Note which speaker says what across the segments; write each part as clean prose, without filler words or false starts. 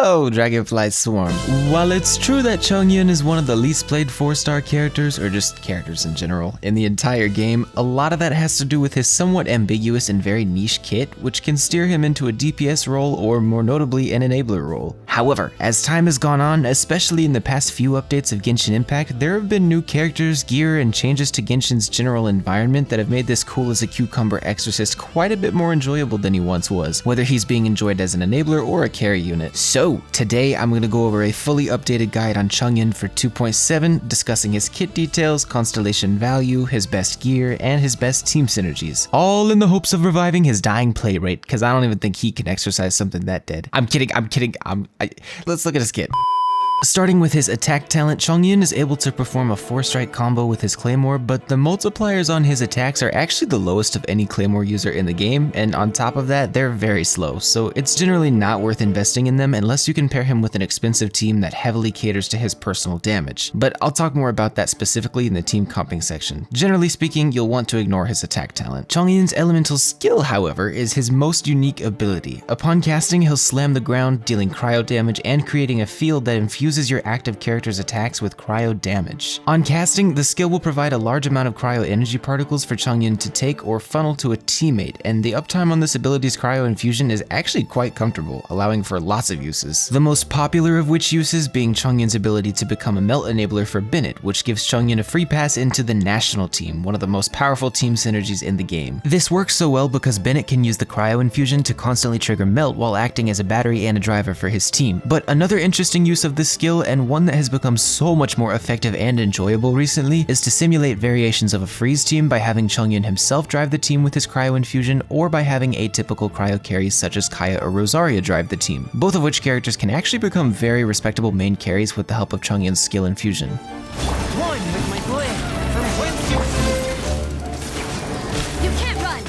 Speaker 1: Hello, Dragonfly Swarm. While it's true that Chongyun is one of the least played 4-star characters, or just characters in general, in the entire game, a lot of that has to do with his somewhat ambiguous and very niche kit, which can steer him into a DPS role or more notably an enabler role. However, as time has gone on, especially in the past few updates of Genshin Impact, there have been new characters, gear, and changes to Genshin's general environment that have made this cool as a cucumber exorcist quite a bit more enjoyable than he once was, whether he's being enjoyed as an enabler or a carry unit. So, today I'm going to go over a fully updated guide on Chongyun for 2.7, discussing his kit details, constellation value, his best gear, and his best team synergies. All in the hopes of reviving his dying play rate, because I don't even think he can exercise something that dead. I'm kidding, let's look at his kit. Starting with his attack talent, Chongyun is able to perform a 4-strike combo with his claymore, but the multipliers on his attacks are actually the lowest of any claymore user in the game, and on top of that, they're very slow, so it's generally not worth investing in them unless you can pair him with an expensive team that heavily caters to his personal damage. But I'll talk more about that specifically in the team comping section. Generally speaking, you'll want to ignore his attack talent. Chongyun's elemental skill, however, is his most unique ability. Upon casting, he'll slam the ground, dealing cryo damage and creating a field that infuses your active character's attacks with cryo damage. On casting, the skill will provide a large amount of cryo energy particles for Chongyun to take or funnel to a teammate, and the uptime on this ability's cryo infusion is actually quite comfortable, allowing for lots of uses. The most popular of which uses being Chongyun's ability to become a melt enabler for Bennett, which gives Chongyun a free pass into the national team, one of the most powerful team synergies in the game. This works so well because Bennett can use the cryo infusion to constantly trigger melt while acting as a battery and a driver for his team. But another interesting use of this skill, and one that has become so much more effective and enjoyable recently, is to simulate variations of a freeze team by having Chongyun himself drive the team with his cryo infusion, or by having atypical cryo carries such as Kaya or Rosaria drive the team, both of which characters can actually become very respectable main carries with the help of Chongyun's skill infusion.
Speaker 2: One with my blade, from whence you can't run!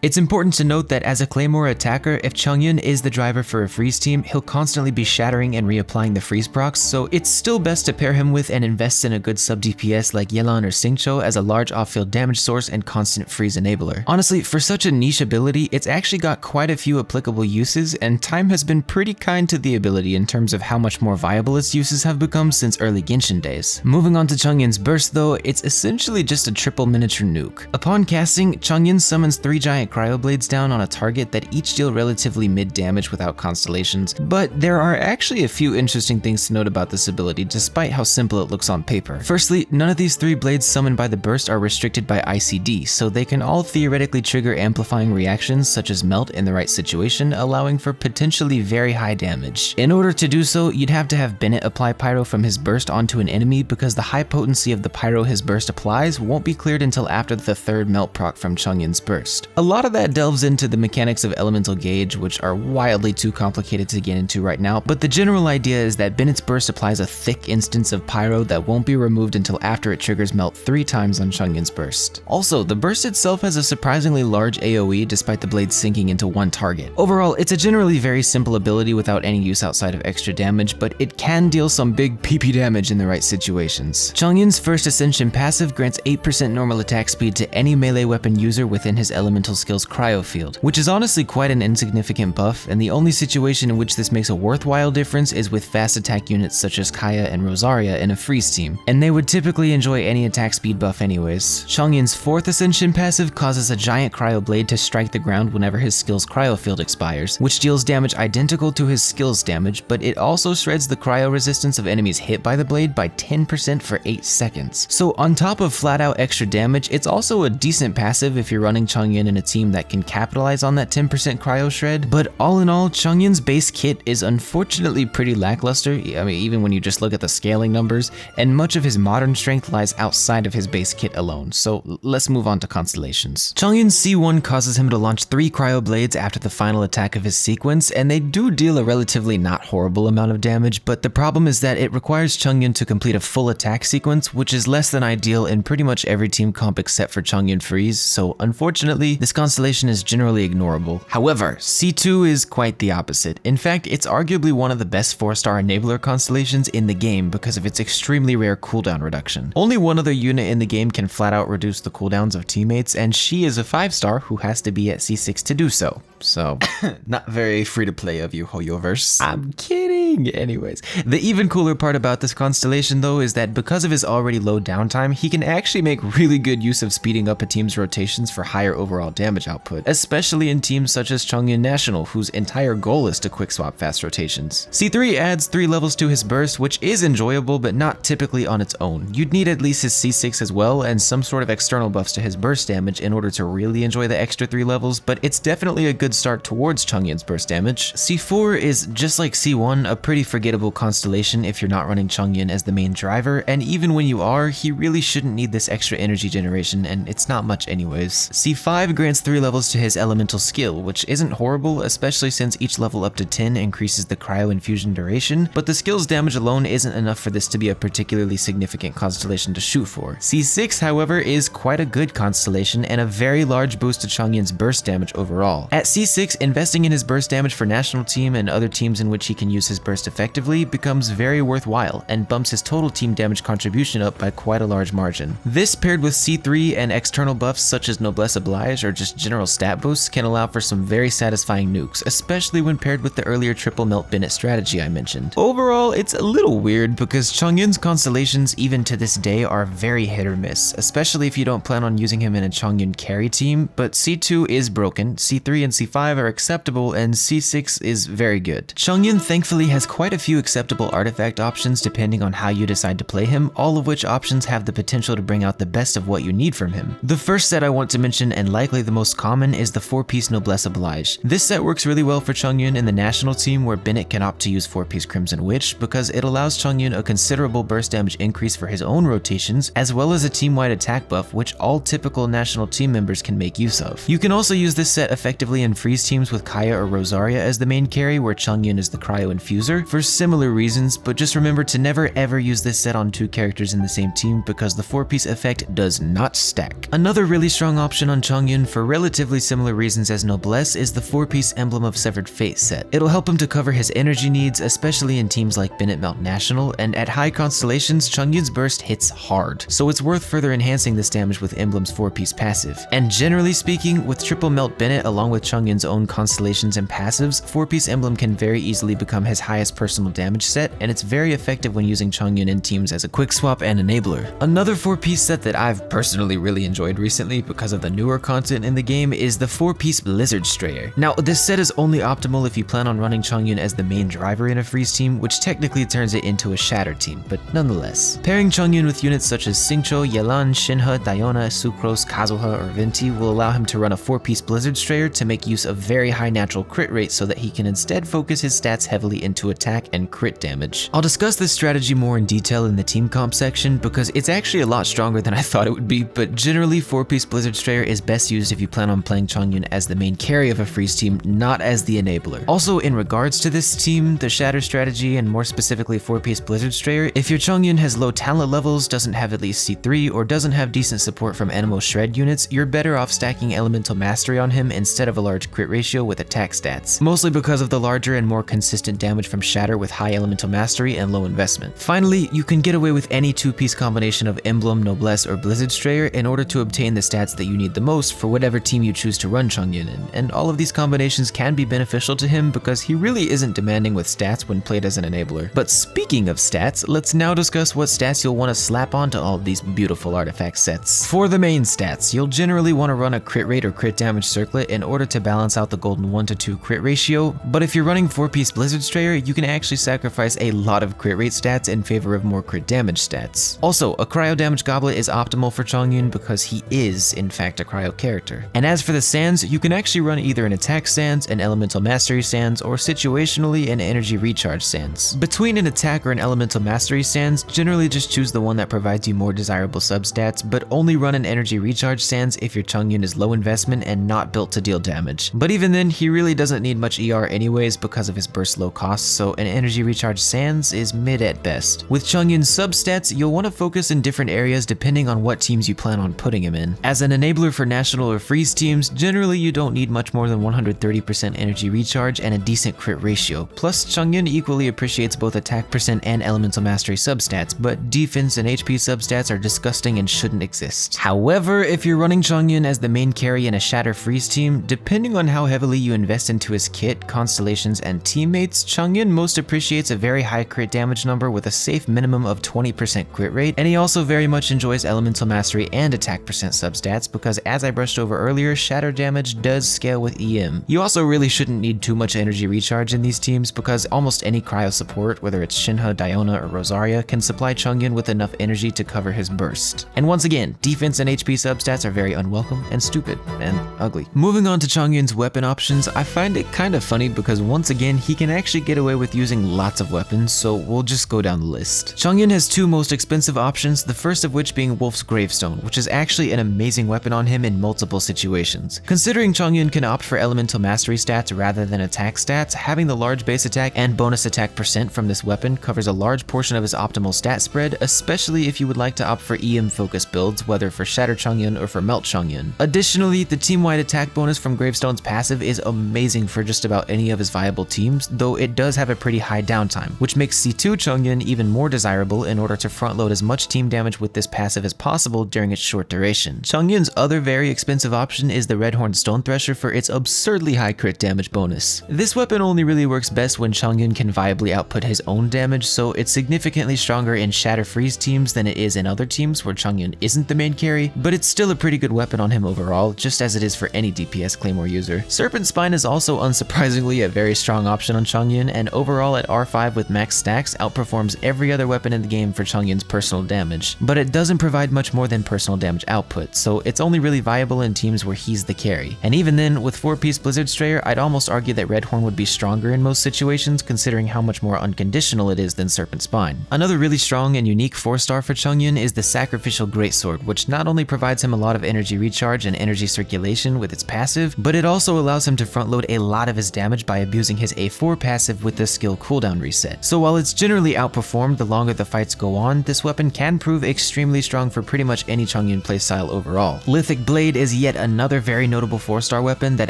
Speaker 1: It's important to note that as a claymore attacker, if Chongyun is the driver for a freeze team, he'll constantly be shattering and reapplying the freeze procs, so it's still best to pair him with and invest in a good sub DPS like Yelan or Xingqiu as a large off-field damage source and constant freeze enabler. Honestly, for such a niche ability, it's actually got quite a few applicable uses, and time has been pretty kind to the ability in terms of how much more viable its uses have become since early Genshin days. Moving on to Chongyun's burst though, it's essentially just a triple miniature nuke. Upon casting, Chongyun summons 3 giant cryo blades down on a target that each deal relatively mid damage without constellations, but there are actually a few interesting things to note about this ability despite how simple it looks on paper. Firstly, none of these 3 blades summoned by the burst are restricted by ICD, so they can all theoretically trigger amplifying reactions such as melt in the right situation, allowing for potentially very high damage. In order to do so, you'd have to have Bennett apply pyro from his burst onto an enemy because the high potency of the pyro his burst applies won't be cleared until after the 3rd melt proc from Chongyun's burst. A lot of that delves into the mechanics of elemental gauge, which are wildly too complicated to get into right now, but the general idea is that Bennett's burst applies a thick instance of pyro that won't be removed until after it triggers melt 3 times on Chongyun's burst. Also, the burst itself has a surprisingly large AoE despite the blade sinking into one target. Overall, it's a generally very simple ability without any use outside of extra damage, but it can deal some big PP damage in the right situations. Chongyun's first ascension passive grants 8% normal attack speed to any melee weapon user within his elemental skill's cryo field, which is honestly quite an insignificant buff, and the only situation in which this makes a worthwhile difference is with fast attack units such as Kaya and Rosaria in a freeze team, and they would typically enjoy any attack speed buff anyways. Chongyun's 4th ascension passive causes a giant cryo blade to strike the ground whenever his skill's cryo field expires, which deals damage identical to his skill's damage, but it also shreds the cryo resistance of enemies hit by the blade by 10% for 8 seconds. So on top of flat out extra damage, it's also a decent passive if you're running Chongyun in a team that can capitalize on that 10% cryo shred, but all in all, Chongyun's base kit is unfortunately pretty lackluster, I mean even when you just look at the scaling numbers, and much of his modern strength lies outside of his base kit alone, so let's move on to Constellations. Chongyun's C1 causes him to launch 3 cryo blades after the final attack of his sequence, and they do deal a relatively not horrible amount of damage, but the problem is that it requires Chongyun to complete a full attack sequence, which is less than ideal in pretty much every team comp except for Chongyun Freeze, so unfortunately, this constellation is generally ignorable. However, C2 is quite the opposite. In fact, it's arguably one of the best 4-star enabler constellations in the game because of its extremely rare cooldown reduction. Only one other unit in the game can flat out reduce the cooldowns of teammates, and she is a 5-star who has to be at C6 to do so. So, not very free to play of you, Hoyoverse. I'm kidding! Anyways, the even cooler part about this constellation though is that because of his already low downtime, he can actually make really good use of speeding up a team's rotations for higher overall damage output, especially in teams such as Chongyun National, whose entire goal is to quick swap fast rotations. C3 adds 3 levels to his burst, which is enjoyable but not typically on its own. You'd need at least his C6 as well and some sort of external buffs to his burst damage in order to really enjoy the extra 3 levels, but it's definitely a good start towards Chongyun's burst damage. C4 is, just like C1, a pretty forgettable constellation if you're not running Chongyun as the main driver, and even when you are, he really shouldn't need this extra energy generation, and it's not much anyways. C5 grants 3 levels to his elemental skill, which isn't horrible, especially since each level up to 10 increases the cryo infusion duration, but the skill's damage alone isn't enough for this to be a particularly significant constellation to shoot for. C6, however, is quite a good constellation and a very large boost to Chongyun's burst damage overall. At C6, investing in his burst damage for national team and other teams in which he can use his burst effectively becomes very worthwhile and bumps his total team damage contribution up by quite a large margin. This paired with C3 and external buffs such as Noblesse Oblige or just general stat boosts can allow for some very satisfying nukes, especially when paired with the earlier triple melt Bennett strategy I mentioned. Overall, it's a little weird because Chongyun's constellations even to this day are very hit or miss, especially if you don't plan on using him in a Chongyun carry team, but C2 is broken, C3 and C5 are acceptable, and C6 is very good. Chongyun thankfully has quite a few acceptable artifact options depending on how you decide to play him, all of which options have the potential to bring out the best of what you need from him. The first set I want to mention, and likely the most common, is the 4-piece Noblesse Oblige. This set works really well for Chongyun in the national team where Bennett can opt to use 4-piece Crimson Witch because it allows Chongyun a considerable burst damage increase for his own rotations, as well as a team-wide attack buff which all typical national team members can make use of. You can also use this set effectively in freeze teams with Kaya or Rosaria as the main carry where Chongyun is the cryo infuser for similar reasons, but just remember to never ever use this set on 2 characters in the same team because the 4-piece effect does not stack. Another really strong option on Chongyun for relatively similar reasons as Noblesse is the 4-piece Emblem of Severed Fate set. It'll help him to cover his energy needs, especially in teams like Bennett Mount National, and at high constellations, Chongyun's burst hits hard, so it's worth further enhancing this damage with Emblem's 4-piece passive. And generally speaking, with Triple Melt Bennett along with Chongyun's own constellations and passives, 4-piece Emblem can very easily become his highest personal damage set, and it's very effective when using Chongyun in teams as a quick swap and enabler. Another 4-piece set that I've personally really enjoyed recently because of the newer content in the game is the 4-piece Blizzard Strayer. Now, this set is only optimal if you plan on running Chongyun as the main driver in a freeze team, which technically turns it into a shatter team, but nonetheless. Pairing Chongyun with units such as Xingqiu, Yelan, Shinhe, Diona, Sucrose, Kazuha, or Venti will allow him to run a 4-piece Blizzard Strayer to make use of very high natural crit rate so that he can instead focus his stats heavily into attack and crit damage. I'll discuss this strategy more in detail in the team comp section because it's actually a lot stronger than I thought it would be, but generally 4-piece Blizzard Strayer is best used if you plan on playing Chongyun as the main carry of a freeze team, not as the enabler. Also, in regards to this team, the shatter strategy, and more specifically 4-piece Blizzard Strayer, if your Chongyun has low talent levels, doesn't have at least C3, or doesn't have decent support from Anemo Shred units, you're better off stacking Elemental Mastery on him instead of a large crit ratio with attack stats, mostly because of the larger and more consistent damage from Shatter with high Elemental Mastery and low investment. Finally, you can get away with any 2-piece combination of Emblem, Noblesse, or Blizzard Strayer in order to obtain the stats that you need the most for whatever team you choose to run Chongyun in, and all of these combinations can be beneficial to him because he really isn't demanding with stats when played as an enabler. But speaking of stats, let's now discuss what stats you'll want to slap onto all of these beautiful artifact sets. For the main stats, you'll generally want to run a crit rate or crit damage circlet in order to balance out the golden 1:2 crit ratio, but if you're running 4-piece Blizzard Strayer, you can actually sacrifice a lot of crit rate stats in favor of more crit damage stats. Also, a cryo damage goblet is optimal for Chongyun because he is, in fact, a cryo character. And as for the sands, you can actually run either an attack sands, an elemental mastery sands, or situationally an energy recharge sands. Between an attack or an elemental mastery sands, generally just choose the one that provides you more desirable substats, but only run an energy recharge sands if your Chongyun is low investment and not built to deal damage. But even then, he really doesn't need much ER anyways because of his burst low cost, so an energy recharge sans is mid at best. With Chongyun's substats, you'll want to focus in different areas depending on what teams you plan on putting him in. As an enabler for national or freeze teams, generally you don't need much more than 130% energy recharge and a decent crit ratio. Plus, Chongyun equally appreciates both attack percent and elemental mastery substats, but defense and HP substats are disgusting and shouldn't exist. However, if you're running Chongyun as the main carry in a Shatter Freeze team, depending on how heavily you invest into his kit, constellations, and teammates, Chongyun most appreciates a very high crit damage number with a safe minimum of 20% crit rate, and he also very much enjoys elemental mastery and attack percent substats because, as I brushed over earlier, shatter damage does scale with EM. You also really shouldn't need too much energy recharge in these teams because almost any cryo support, whether it's Shinha, Diona, or Rosaria, can supply Chongyun with enough energy to cover his burst. And once again, defense and HP substats are very unwelcome and stupid and ugly. Moving on to Chongyun's weapon options, I find it kind of funny because once again, he can actually get away with using lots of weapons, so we'll just go down the list. Chongyun has two most expensive options, the first of which being Wolf's Gravestone, which is actually an amazing weapon on him in multiple situations. Considering Chongyun can opt for elemental mastery stats rather than attack stats, having the large base attack and bonus attack percent from this weapon covers a large portion of his optimal stat spread, especially if you would like to opt for EM focused builds, whether for Shatter Chongyun or for Melt Chongyun. Additionally, the team-wide attack bonus from Gravestone's passive is amazing for just about any of his viable teams, though it does have a pretty high downtime, which makes C2 Chongyun even more desirable in order to front load as much team damage with this passive as possible during its short duration. Chongyun's other very expensive option is the Redhorn Stone Thresher for its absurdly high crit damage bonus. This weapon only really works best when Chongyun can viably output his own damage, so it's significantly stronger in Shatter Freeze teams than it is in other teams where Chongyun isn't the main carry, but it's still a pretty good weapon on him overall, just as it is for any DPS Claymore user. Serpent Spine is also unsurprisingly a very strong option on Chongyun, and overall at R5 with max stacks outperforms every other weapon in the game for Chongyun's personal damage, but it doesn't provide much more than personal damage output, so it's only really viable in teams where he's the carry. And even then, with 4-piece Blizzard Strayer, I'd almost argue that Redhorn would be stronger in most situations considering how much more unconditional it is than Serpent Spine. Another really strong and unique 4-star for Chongyun is the Sacrificial Greatsword, which not only provides him a lot of energy recharge and energy circulation with its passive, but it also allows him to front load a lot of his damage by abusing his A4 passive with the skill cooldown reset. So while it's generally outperformed the longer the fights go on, this weapon can prove extremely strong for pretty much any Chongyun playstyle overall. Lithic Blade is yet another very notable 4-star weapon that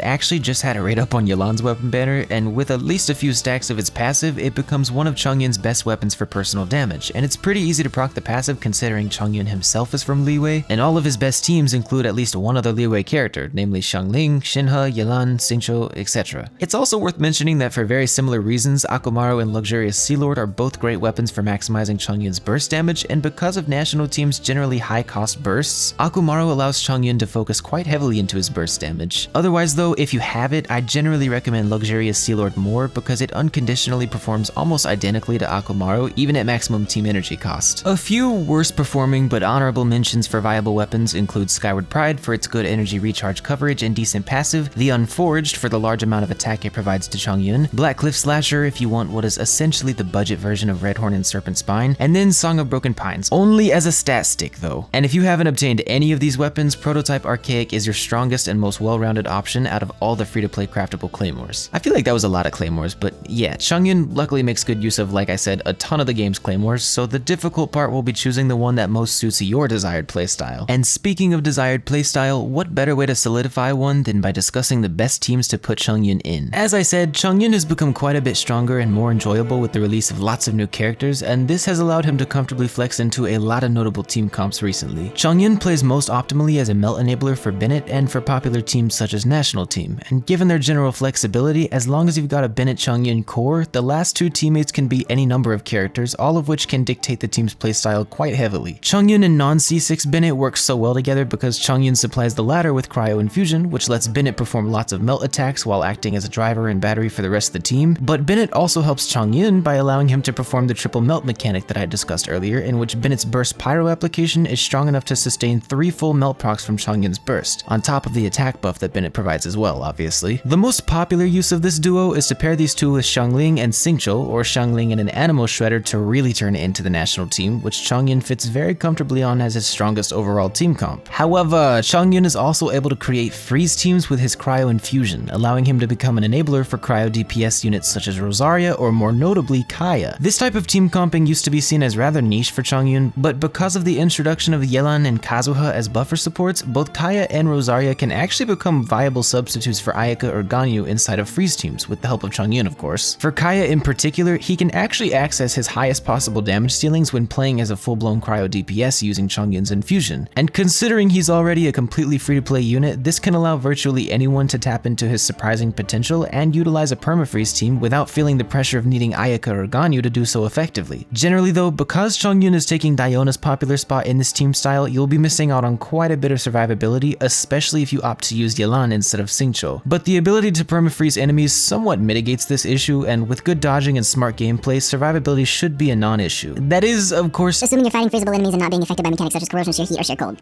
Speaker 1: actually just had a rate up on Yelan's weapon banner, and with at least a few stacks of its passive, it becomes one of Chongyun's best weapons for personal damage, and it's pretty easy to proc the passive considering Chongyun himself is from Liyue, and all of his best teams include at least one other Liyue character, namely Xiangling, Shinha, Yelan, Xingqiu, etc. It's also worth mentioning that for very similar reasons, Akumaru and Luxurious Sea Lord are both great weapons for maximizing Chongyun's burst damage, and because of national teams' generally high cost bursts, Akumaru allows Chongyun to focus quite heavily into his burst damage. Otherwise though, if you have it, I generally recommend Luxurious Sea Lord more because it unconditionally performs almost identically to Akumaru even at maximum team energy cost. A few worse performing but honorable mentions for viable weapons include Skyward Pride for its good energy recharge coverage and decent passive, the Unforged for the large amount of attack it provides to Chongyun, Black Cliff Slasher if you want what is essentially the budget version of Redhorn and Serpent Spine, and then Song of Broken Pines, only as a stat stick though. And if you haven't obtained any of these weapons, Prototype Archaic is your strongest and most well-rounded option out of all the free-to-play craftable claymores. I feel like that was a lot of claymores, but yeah, Chongyun luckily makes good use of, like I said, a ton of the game's claymores, so the difficult part will be choosing the one that most suits your desired playstyle. And speaking of desired playstyle, what better way to solidify one than by discussing the best teams to put Chongyun in. As I said, Chongyun has become quite a bit stronger and more enjoyable with the release of lots of new characters, and this has allowed him to comfortably flex into a lot of notable team comps recently. Chongyun plays most optimally as a melt enabler for Bennett and for popular teams such as National Team, and given their general flexibility, as long as you've got a Bennett Chongyun core, the last two teammates can be any number of characters, all of which can dictate the team's playstyle quite heavily. Chongyun and non-C6 Bennett work so well together because Chongyun supplies the latter with Cryo Infusion, which lets Bennett perform lots of melt attacks while acting as a driver and battery for the rest of the team, but Bennett also helps Chongyun by allowing him to perform the triple melt mechanic that I discussed earlier, in which Bennett's burst pyro application is strong enough to sustain 3 full melt procs from Chongyun's burst, on top of the attack buff that Bennett provides as well, obviously. The most popular use of this duo is to pair these two with Xiangling and Xingqiu, or Xiangling and an Animo Shredder to really turn it into the national team, which Chongyun fits very comfortably on as his strongest overall team comp. However, Chongyun is also able to create freeze teams with his Cryo Infusion, allowing him to become an enabler for cryo DPS units such as Rosaria, or more notably, Kaya. This type of team comping used to be seen as rather niche for Chongyun, but because of the introduction of Yelan and Kazuha as buffer supports, both Kaya and Rosaria can actually become viable substitutes for Ayaka or Ganyu inside of freeze teams, with the help of Chongyun of course. For Kaya in particular, he can actually access his highest possible damage ceilings when playing as a full-blown cryo DPS using Chongyun's infusion, and considering he's already a completely free-to-play unit, this can allow virtually anyone to tap into his surprising potential and utilize a permafreeze team without feeling the pressure of needing Ayaka or Ganyu to do so effectively. Generally though, because Chongyun is taking Diona's popular spot in this team style, you'll be missing out on quite a bit of survivability, especially if you opt to use Yelan instead of Xingqiu. But the ability to permafreeze enemies somewhat mitigates this issue, and with good dodging and smart gameplay, survivability should be a non-issue. That is, of course,
Speaker 3: assuming you're fighting freezable enemies and not being affected by mechanics such as corrosion, shear heat, or shear cold.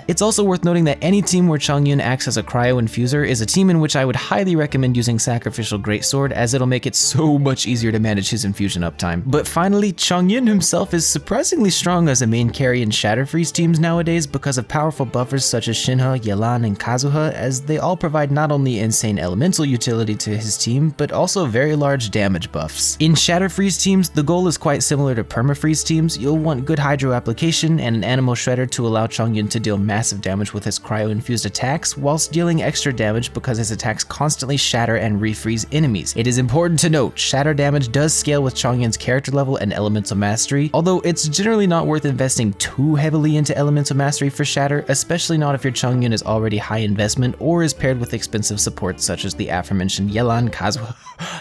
Speaker 1: It's also worth noting that any team where Chongyun acts as a cryo infuser is a team in which I would highly recommend using Sacrificial Greatsword, as it'll make it so much easier to manage his infusion uptime. But finally, Chongyun himself is surprisingly strong as a main carry in Shatter Freeze teams nowadays because of powerful buffers such as Shinha, Yelan, and Kazuha, as they all provide not only insane elemental utility to his team, but also very large damage buffs. In Shatter Freeze teams, the goal is quite similar to Permafreeze teams. You'll want good Hydro application and an Animal Shredder to allow Chongyun to deal massive damage with his cryo-infused attacks, whilst dealing extra damage because his attacks constantly shatter and refreeze enemies. It is important to note, shatter damage does scale with Chongyun's character level and elemental mastery, although it's generally not worth investing too heavily into elemental mastery for shatter, especially not if your Chongyun is already high investment or is paired with expensive supports such as the aforementioned Yelan, Kazuha,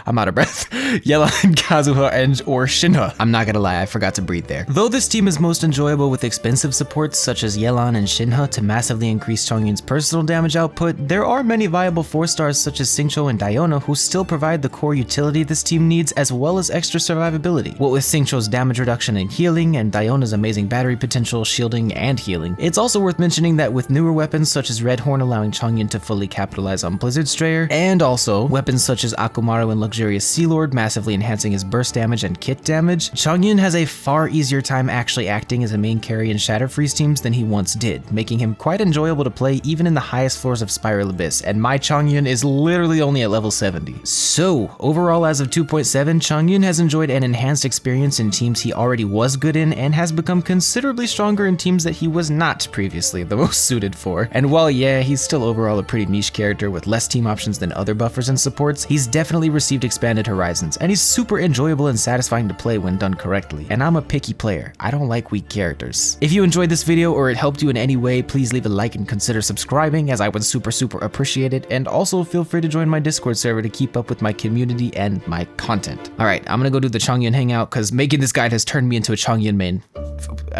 Speaker 1: I'm out of breath, Yelan, Kazuha, and or Shinha. I'm not gonna lie, I forgot to breathe there. Though this team is most enjoyable with expensive supports such as Yelan and Shinha to massively increase Chongyun's personal damage output, there are many viable 4-stars such as Xingqiu and Diona who still provide the core utility this team needs as well as extra survivability. What with Xingqiu's damage reduction and healing, and Diona's amazing battery potential, shielding, and healing. It's also worth mentioning that with newer weapons such as Red Horn allowing Chongyun to fully capitalize on Blizzard Strayer, and also weapons such as Akumaru and Luxurious Sea Lord massively enhancing his burst damage and kit damage, Chongyun has a far easier time actually acting as a main carry in Shatter Freeze teams than he once did, making him quite enjoyable to play even in the highest floors of Spiral Abyss, and my Chongyun is literally only at level 70. So, overall as of 2.7, Chongyun has enjoyed an enhanced experience in teams he already was good in, and has become considerably stronger in teams that he was not previously the most suited for. And while yeah, he's still overall a pretty niche character with less team options than other buffers and supports, he's definitely received expanded horizons, and he's super enjoyable and satisfying to play when done correctly. And I'm a picky player, I don't like weak characters. If you enjoyed this video or it helped you in any way, please leave a like and consider subscribing, as I would super appreciate it, and also feel free to join my Discord server to keep up with my community and my content. Alright, I'm gonna go do the Chongyun hangout because making this guide has turned me into a Chongyun main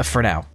Speaker 1: for now.